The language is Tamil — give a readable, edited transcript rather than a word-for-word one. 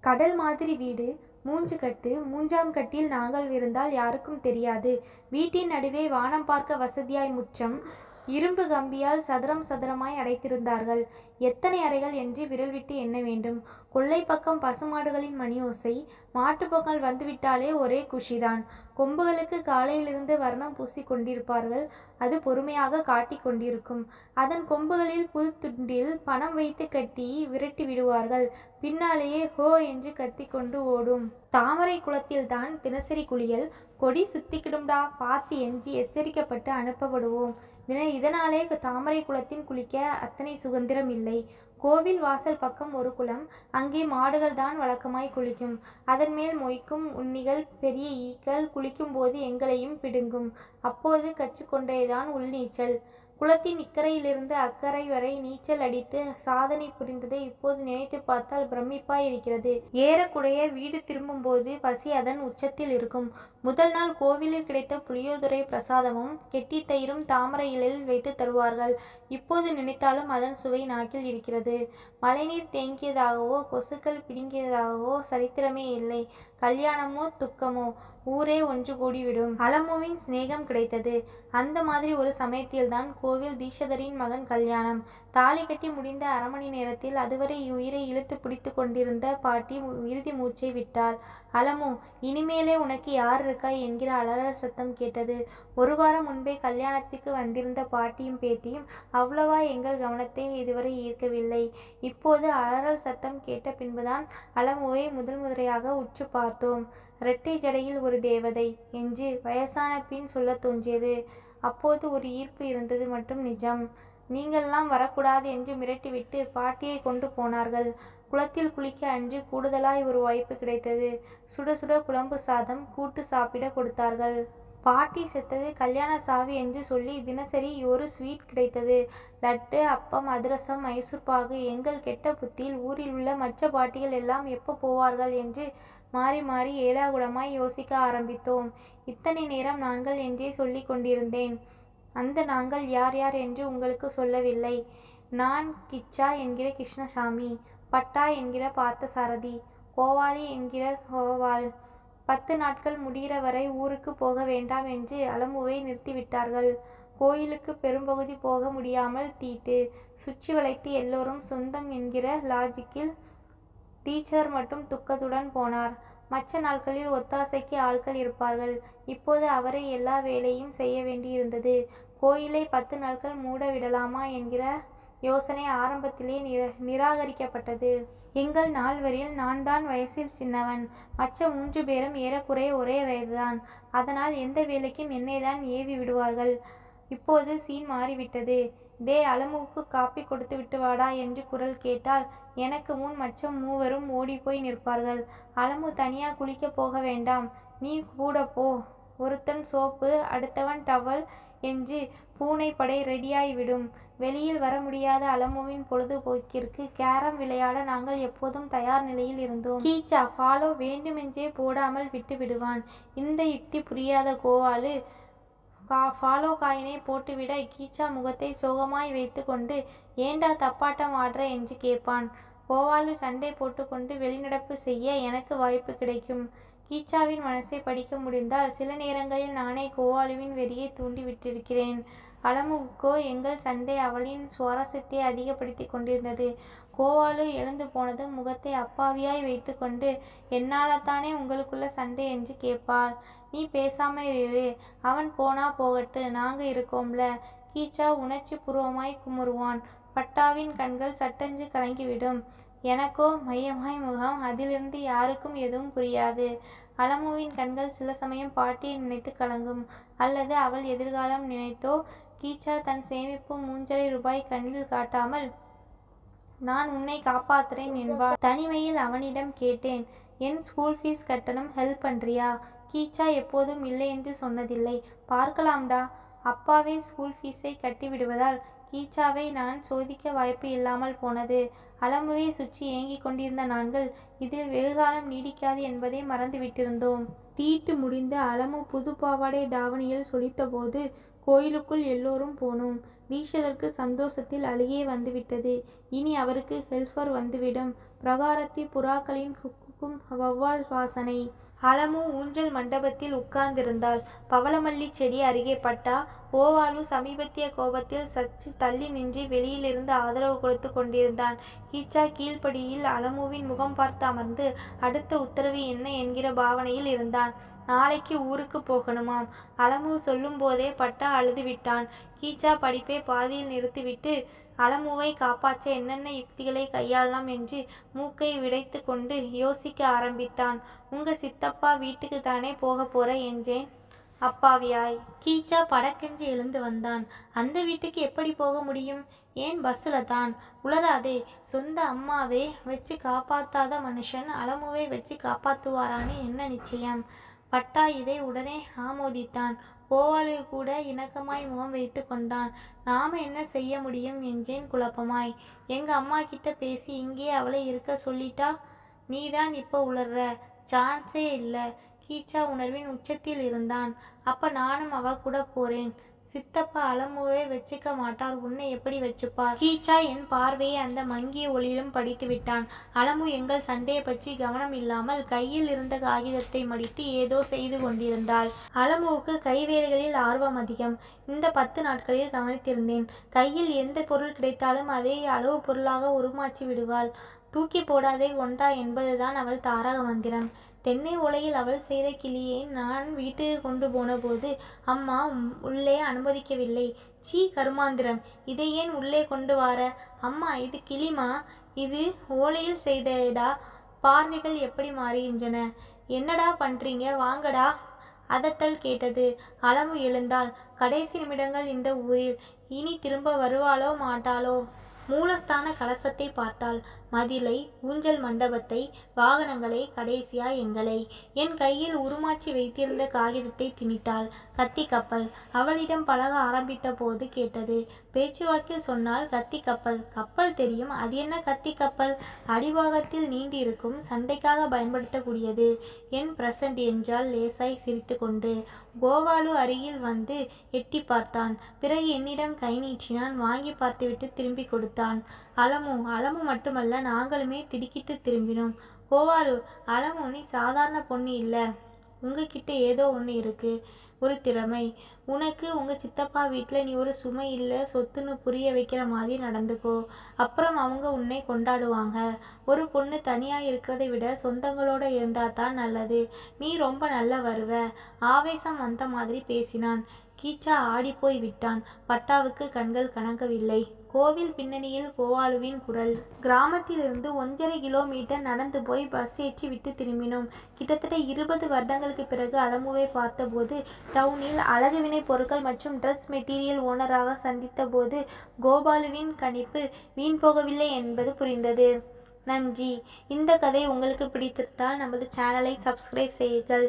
கடல் மாதிரி வீடு, மூன்று கட்டு, மூன்றாம் கட்டில் நாங்கள் இருந்தால் யாருக்கும் தெரியாது. வீட்டின் நடுவே வானம் பார்க்க வசதியாய் முற்றம், இரும்பு கம்பியால் சதுரம் சதுரமாய் அடைத்திருந்தார்கள். எத்தனை அறைகள் என்று விரல் விட்டு எண்ண வேண்டும். கொல்லை பக்கம் பசுமாடுகளின் மணியோசை. மாட்டுப்பொங்கல் வந்துவிட்டாலே ஒரே குஷிதான். கொம்புகளுக்கு காலையிலிருந்து வர்ணம் பூசி கொண்டிருப்பார்கள். அது பொறுமையாக காட்டிக் கொண்டிருக்கும். அதன் கொம்புகளில் புது துண்டில் பணம் வைத்து கட்டி விரட்டி விடுவார்கள். பின்னாலேயே ஹோ என்று கத்திக்கொண்டு ஓடும். தாமரை குளத்தில்தான் தினசரி குளியல். கொடி சுத்திக்கிடும்டா பாத்தி என்று எச்சரிக்கப்பட்டு அனுப்பப்படுவோம். இதனாலே தாமரை குளத்தின் குளிக்க அத்தனை சுதந்திரம் இல்லை. கோவில் வாசல் பக்கம் ஒரு குளம். அங்கே மாடுகள் தான் வழக்கமாய் குளிக்கும். அதன் மேல் மொய்க்கும் உண்ணிகள், பெரிய ஈக்கள் குளிக்கும் போது எங்களையும் பிடுங்கும். அப்போது கற்றுக்கொண்டேதான் உள்நீச்சல். குளத்தின் இக்கரையிலிருந்து அக்கறை வரை நீச்சல் அடித்து சாதனை புரிந்ததை இப்போது நினைத்து பார்த்தால் பிரமிப்பாய் இருக்கிறது. ஏறக்குறைய வீடு திரும்பும்போது பசி அதன் உச்சத்தில் இருக்கும். முதல் நாள் கோவிலில் கிடைத்த புளியோதரை பிரசாதமும் கெட்டி தயிரும் தாமரை இலையில் வைத்து தருவார்கள். இப்போது நினைத்தாலும் அதன் சுவை நாக்கில் இருக்கிறது. மழைநீர் தேங்கியதாகவோ கொசுக்கள் பிடுங்கியதாகவோ சரித்திரமே இல்லை. கல்யாணமோ துக்கமோ ஊரே ஒன்று கூடிவிடும். அலமுவின் சிநேகம் கிடைத்தது. அந்த மாதிரி ஒரு சமயத்தில்தான் கோவில் தீட்சிதரின் மகன் கல்யாணம். தாலி கட்டி முடிந்த அரை மணி நேரத்தில் அதுவரை உயிரை இழுத்து பிடித்து கொண்டிருந்த பாட்டி இறுதி மூச்சை விட்டாள். அலமு, இனிமேலே உனக்கு யார் இருக்கா என்கிற அலறல் சத்தம் கேட்டது. ஒரு வாரம் முன்பே கல்யாணத்துக்கு வந்திருந்த பாட்டியும் பேத்தியும் அவ்வளவா எங்கள் கவனத்தை இதுவரை ஈர்க்கவில்லை. இப்போது அலறல் சத்தம் கேட்ட பின்புதான் அலமுவை முதல் முறையாக உற்று பார்த்தோம். இரட்டை ஜடையில் ஒரு தேவதை என்று வயசான பின் சொல்ல தோன்றியது. அப்போது ஒரு ஈர்ப்பு இருந்தது மட்டும் நிஜம். நீங்கள்லாம் வரக்கூடாது என்று மிரட்டிவிட்டு பாட்டியை கொண்டு போனார்கள். குளத்தில் குளிக்க அன்று கூடுதலாய் ஒரு வாய்ப்பு கிடைத்தது. சுட சுட குழம்பு சாதம் கூட்டு சாப்பிட கொடுத்தார்கள். பாட்டி செத்தது கல்யாண சாவி என்று சொல்லி தினசரி ஒரு ஸ்வீட் கிடைத்தது. லட்டு, அப்பம், அதிரசம், மைசூர் பாகு. எங்கள் கெட்ட புத்தியில் ஊரில் உள்ள மற்ற பாட்டிகள் எல்லாம் எப்போ போவார்கள் என்று மாறி மாறி ஏடாகுடமாய் யோசிக்க ஆரம்பித்தோம். இத்தனை நேரம் நாங்கள் என்றே சொல்லி கொண்டிருந்தேன். அந்த நாங்கள் யார் யார் என்று உங்களுக்கு சொல்லவில்லை. நான் கிச்சா என்கிற கிருஷ்ணசாமி, பட்டா என்கிற பார்த்தசாரதி, கோவாலி என்கிற கோவால். 10 நாட்கள் முடிகிற வரை ஊருக்கு போக வேண்டாம் என்று அலமுவை நிறுத்திவிட்டார்கள். கோயிலுக்கு பெரும்பகுதி போக முடியாமல் தீட்டு. சுற்றி வளைத்து எல்லோரும் சொந்தம் என்கிற லாஜிக்கில் டீச்சர் மட்டும் துக்கத்துடன் போனார். மற்ற நாட்களில் ஒத்தாசைக்கு ஆட்கள் இருப்பார்கள். இப்போது அவரை எல்லா வேலையும் செய்ய வேண்டியிருந்தது. கோயிலை 10 நாட்கள் மூட விடலாமா என்கிற யோசனை ஆரம்பத்திலே நிராகரிக்கப்பட்டது. எங்கள் 4 பேரில் நான் தான் வயசில் சின்னவன். மற்ற 3 பேரும் ஏறக்குறைய ஒரே வயதுதான். அதனால் எந்த வேலைக்கும் என்னைதான் ஏவி விடுவார்கள். இப்போது சீன் மாறிவிட்டது. டே, அலமுவுக்கு காப்பி கொடுத்து விட்டு வாடா என்று குரல் கேட்டால் எனக்கு முன் மற்ற 3 ஓடிப்போய் நிற்பார்கள். அலமு தனியா குளிக்க போக வேண்டாம், நீ கூட போ. ஒருத்தன் சோப்பு, அடுத்தவன் டவல் என்று பூனை படை ரெடியாய்விடும். வெளியில் வர முடியாத அலமுவின் பொழுதுபோக்கிற்கு கேரம் விளையாட நாங்கள் எப்போதும் தயார் நிலையில் இருந்தோம். கீச்சா ஃபாலோ வேண்டுமென்றே போடாமல் விட்டு விடுவான். இந்த யுக்தி புரியாத கோவாலு ஃபாலோ காயினை போட்டுவிட கீச்சா முகத்தை சோகமாய் வைத்து கொண்டு ஏண்டா தப்பாட்டம் ஆடுற என்று கேட்பான். கோவாலு சண்டை போட்டுக்கொண்டு வெளிநடப்பு செய்ய எனக்கு வாய்ப்பு கிடைக்கும். கீச்சாவின் மனசை படிக்க முடிந்தால் சில நேரங்களில் நானே கோவாலுவின் வெறியை தூண்டி விட்டிருக்கிறேன். அலமுவுக்கோ எங்கள் சண்டை அவளின் சுவாரஸ்யத்தை அதிகப்படுத்தி கொண்டிருந்தது. கோவாலு எழுந்து போனதும் முகத்தை அப்பாவியாய் வைத்து கொண்டு என்னால்தானே உங்களுக்குள்ள சண்டை என்று கேட்பாள். நீ பேசாம இரு, அவன் போனா போகட்டு, நாங்க இருக்கோம்ல. கீச்சா உணர்ச்சி பூர்வமாய் குமுறுவான். பட்டாவின் கண்கள் சட்டென்று கலங்கிவிடும். எனக்கோ மையமாய் முகம். அதிலிருந்து யாருக்கும் எதுவும் புரியாது. அலமுவின் கண்கள் சில சமயம் பாட்டியை நினைத்து கலங்கும், அல்லது அவள் எதிர்காலம் நினைத்தோ. கீச்சா தன் சேமிப்பு 3.5 ரூபாய் கண்ணில் காட்டாமல் நான் உன்னை காப்பாத்துறேன் என்பாள். தனிமையில் அவனிடம் கேட்டேன், என் ஸ்கூல் ஃபீஸ் கட்டணம் ஹெல்ப் பண்றியா? கீச்சா எப்போதும் இல்லை என்று சொன்னதில்லை. பார்க்கலாம்டா. அப்பாவே ஸ்கூல் ஃபீஸை கட்டிவிடுவதால் கீச்சாவை நான் சோதிக்க வாய்ப்பு இல்லாமல் போனது. அலமுவை சுற்றி ஏங்கிக் கொண்டிருந்த நாங்கள் இது வெகுகாலம் நீடிக்காது என்பதை மறந்துவிட்டிருந்தோம். தீட்டு முடிந்து அலமு புது பாவாடை தாவணியில் சொலித்தபோது கோயிலுக்குள் எல்லோரும் போனோம். தீட்சிதருக்கு சந்தோஷத்தில் அழுகே வந்துவிட்டது. இனி அவருக்கு ஹெல்பர் வந்துவிடும். பிரகாரத்தில் புறாக்களின் குக்கும் வௌவால் வாசனை. அலமு ஊஞ்சல் மண்டபத்தில் உட்கார்ந்திருந்தாள். பவளமல்லி செடி அருகே பட்டா. கோவாலு சமீபத்திய கோபத்தில் சற்று தள்ளி நின்று வெளியிலிருந்து ஆதரவு கொடுத்து கொண்டிருந்தான். கீச்சா கீழ்ப்படியில் அலமுவின் முகம் பார்த்து அமர்ந்து அடுத்த உத்தரவு என்ன என்கிற பாவனையில் இருந்தான். நாளைக்கு ஊருக்கு போகணுமாம். அலமு சொல்லும் போதே பட்டா அழுது விட்டான். கீச்சா படிப்பை பாதியில் நிறுத்திவிட்டு அலமுவை காப்பாற்ற என்னென்ன யுக்திகளை கையாளலாம் என்று மூக்கை விடைத்து கொண்டு யோசிக்க ஆரம்பித்தான். உங்க சித்தப்பா வீட்டுக்கு தானே போக போற என்றேன் அப்பாவியாய். கீச்சா படக்கென்று எழுந்து வந்தான். அந்த வீட்டுக்கு எப்படி போக முடியும்? ஏன் பஸ்ஸுல தான். உளராதே. சொந்த அம்மாவே வச்சு காப்பாத்தாத மனுஷன் அலமுவை வச்சு காப்பாத்துவாரான்னு என்ன நிச்சயம்? பட்டா இதை உடனே ஆமோதித்தான். கோவாலு கூட இணக்கமாய் முகம் வைத்து கொண்டான். நாம என்ன செய்ய முடியும் என்றேன் குழப்பமாய். எங்க அம்மா கிட்ட பேசி இங்கே அவளை இருக்க சொல்லிட்டா? நீதான் இப்போ உளர்ற. சான்ஸே இல்லை. கீச்சா உணர்வின் உச்சத்தில் இருந்தான். அப்ப நானும் அவ கூட போறேன். சித்தப்பா அலமுவை வச்சுக்க மாட்டார், உன்னை எப்படி வச்சுப்பார்? கீச்சா என் பார்வையை அந்த மங்கிய ஒளியிலும் படித்து விட்டான். அலமு எங்கள் சண்டையை பற்றி கவனம் இல்லாமல் கையில் இருந்த காகிதத்தை மடித்து ஏதோ செய்து கொண்டிருந்தாள். அலமுவுக்கு கைவேலைகளில் ஆர்வம் அதிகம். இந்த 10 நாட்களில் கவனித்திருந்தேன். கையில் எந்த பொருள் கிடைத்தாலும் அதை அளவு பொருளாக உருமாற்றி விடுவாள். தூக்கி போடாதே கொண்டா என்பதுதான் அவள் தாரக மந்திரம். தென்னை ஓலையில் அவள் செய்த கிளியை நான் வீட்டுக்கு கொண்டு போன போது அம்மா உள்ளே அனுமதிக்கவில்லை. சீ கருமாந்திரம், இதை ஏன் உள்ளே கொண்டு வார? அம்மா இது கிளிமா, இது ஓலையில் செய்தடா. பார்வைகள் எப்படி மாறுகின்றன. என்னடா பண்றீங்க, வாங்கடா. அதட்டல் கேட்டது. அலமு எழுந்தாள். கடைசி நிமிடங்கள் இந்த ஊரில். இனி திரும்ப வருவாளோ மாட்டாளோ? மூலஸ்தான கலசத்தை பார்த்தாள். மதிலை, ஊஞ்சல் மண்டபத்தை, வாகனங்களை, கடைசியா எங்களை. என் கையில் உருமாற்றி வைத்திருந்த காகிதத்தை திணித்தாள். கத்தி கப்பல். அவளிடம் பழக ஆரம்பித்த போது கேட்டது. பேச்சுவாக்கில் சொன்னால் கத்தி கப்பல். கப்பல் தெரியும், அது என்ன கத்தி கப்பல்? அடிவாகத்தில் நீண்டிருக்கும், சண்டைக்காக பயன்படுத்தக்கூடியது. என் பிரசன்ட் என்றால் லேசாய் சிரித்து கொண்டு. கோவாலு அருகில் வந்து எட்டி பார்த்தான். பிறகு என்னிடம் கை நீட்டினான். வாங்கி பார்த்துவிட்டு திரும்பி கொடுத்தான். அலமு மட்டுமல்ல, நாங்களுமே திடுக்கிட்டு திரும்பினோம். கோவாலு, அலமு நீ சாதாரண பொண்ணு இல்லை. உங்ககிட்ட ஏதோ ஒன்று இருக்கு. ஒரு திறமை. உனக்கு உங்க சித்தப்பா வீட்டில் நீ ஒரு சுமை இல்லை சொத்துன்னு புரிய வைக்கிற மாதிரி நடந்துக்கோ. அப்புறம் அவங்க உன்னை கொண்டாடுவாங்க. ஒரு பொண்ணு தனியாக இருக்கிறதை விட சொந்தங்களோட இருந்தா தான் நல்லது. நீ ரொம்ப நல்லா வருவ. ஆவேசம் வந்த மாதிரி பேசினான். கீச்சா ஆடிப்போய் விட்டான். பட்டாவுக்கு கண்கள் கணக்கவில்லை. கோவில் பின்னணியில் கோவாலுவின் குரல். கிராமத்திலிருந்து 1.5 கிலோமீட்டர் நடந்து போய் பஸ் ஏற்றி விட்டு திரும்பினோம். கிட்டத்தட்ட 20 வருடங்களுக்கு பிறகு அலமுவை பார்த்தபோது, டவுனில் அழகு வினை பொருட்கள் மற்றும் ட்ரெஸ் மெட்டீரியல் ஓனராக சந்தித்த போது கோபாலுவின் கணிப்பு வீண் போகவில்லை என்பது புரிந்தது. நன்றி. இந்த கதை உங்களுக்கு பிடித்திருந்தால் நமது சேனலை சப்ஸ்கிரைப் செய்யுங்கள்.